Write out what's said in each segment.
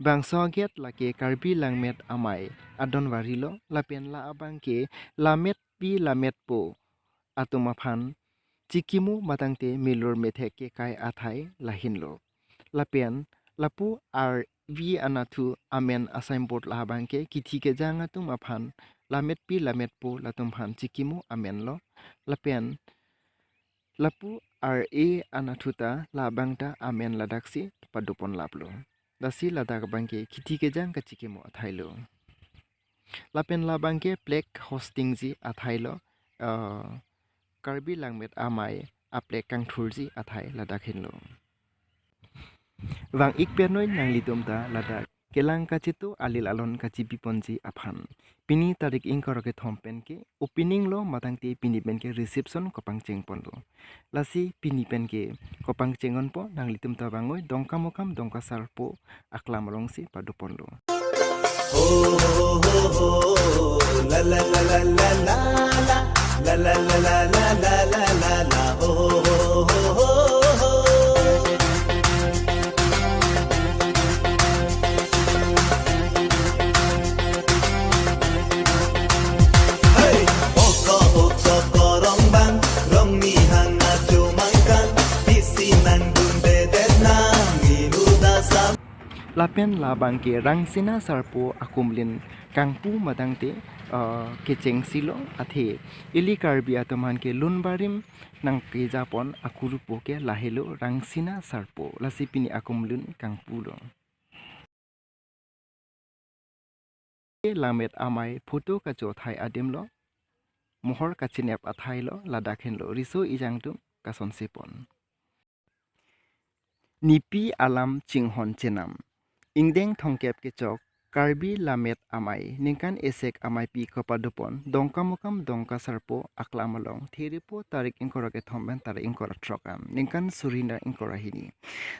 Bangso get lake karbi langmet amai adon warilo lapen la abangke lamet pi lamet po atumaphan chikimu matangte milor methe ke kai athai lahinlo lapen lapu ar vi anathu amen assignboard lahabangke kithi ke janga tum aphan lamet pi lamet po latum phan chikimu amen lo lapen lapu ar e anathuta labangta amen ladaksi padupon laplo dasi ladak bangke kithi ke jang ka chikimu athailo lapen labangke plek hosting ji athailo karbi langmet amai aplek kang thurji athai ladakhinlo wang ikpenoi nanglitumta ladak kelang kachitu alil alon kachipi ponji aphan pini tarik ingkoroke thompen ke opening lo matangti pini penke reception kopang chengpon lo lasi pini penke kopang chengon po nanglitumta bangoi dongka mokam dongka sarpo aklam rongsi padupon lo la la la la la la la la la la la la la la la lapen labang ke rangsina sarpo akumlin kangpu madangte kecheng silo athe ili karbi ataman ke lunbarim nang ke japon akurupo ke lahelo rangsina sarpo lasipini akumlin kangpu lo lamet amai photo ka jothai adem lo mohor kachinep athai lo ladakhen lo riso ijangtu kason sepon nipi alam chinghon chenam ingdeng thongkep ke chok karbi lamet amai ningkan esek amai pi kopadupon dongka mokam dongka sarpo aklamalong theripo tarik ingkorake thomben tarik ingkora trokam ningkan surina ingkora hini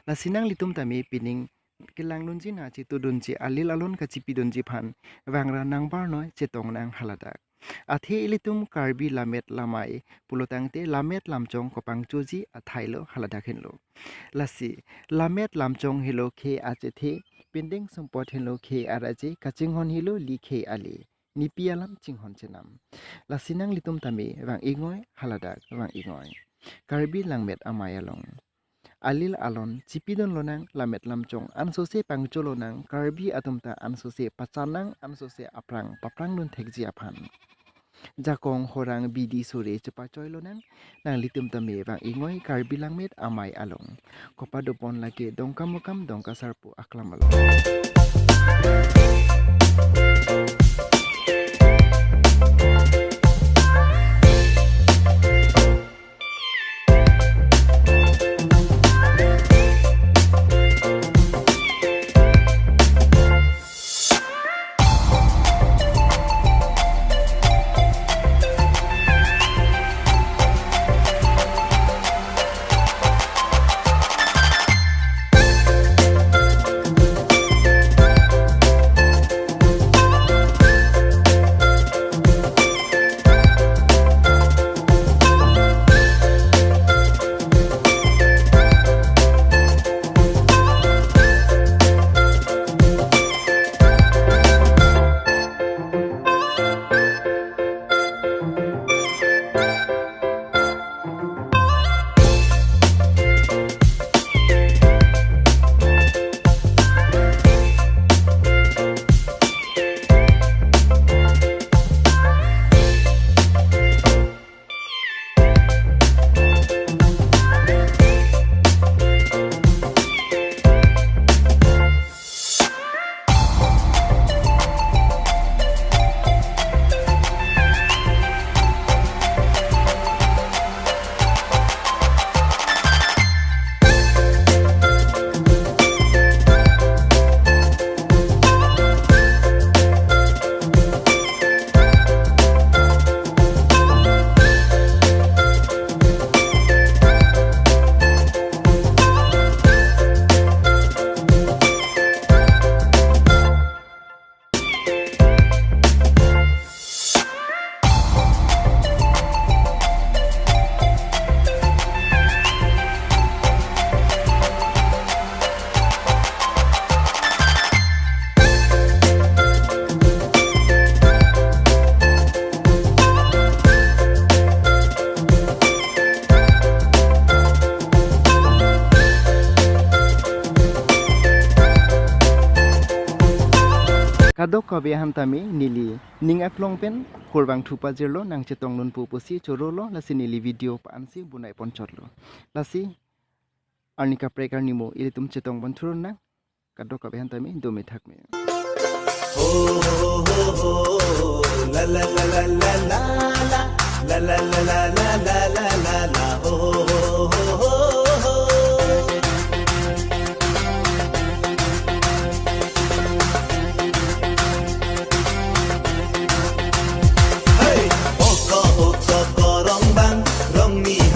lasinang litum tami pining kilang lunji na chitu dunji alil alon kachipi dunji phan wangra nangbar noi chetong nang haladak athe ilitum karbi lamet lamai pulotangte lamet lamchong kopang choji athailo haladakhenlo lasi lamet lamchong hilo khe achethe pending sampot hilo khe araje kachinghon hilo likhe ali nipialam chinghon chenam lasinang litum tami wang ingoi haladak wang ingoi karbi langmet amayalong alil alon chipidon lonang lamet lamchong ansose pangcholonang karbi atumta ansose pachanang ansose aprang paprang lun thekji aphan jakong horang bidi sore chepa choilonang nang litum tame wang ingoi karbi langmet amai along kopadopon lake dongka mokam dongka sarpo aklam along Kado kabe hantami nili ning aklang pen korbang thupa jirlo nang chetong nun pupusi chorolo lasi nili video pa ansi bunai ponchorlo. Lasi arnika prekar nimo ilitum chetong banthurun na kado kabe hantami domi thakme. Ho ho ho ho la la la la la la la la la la la la la la la ho ho ho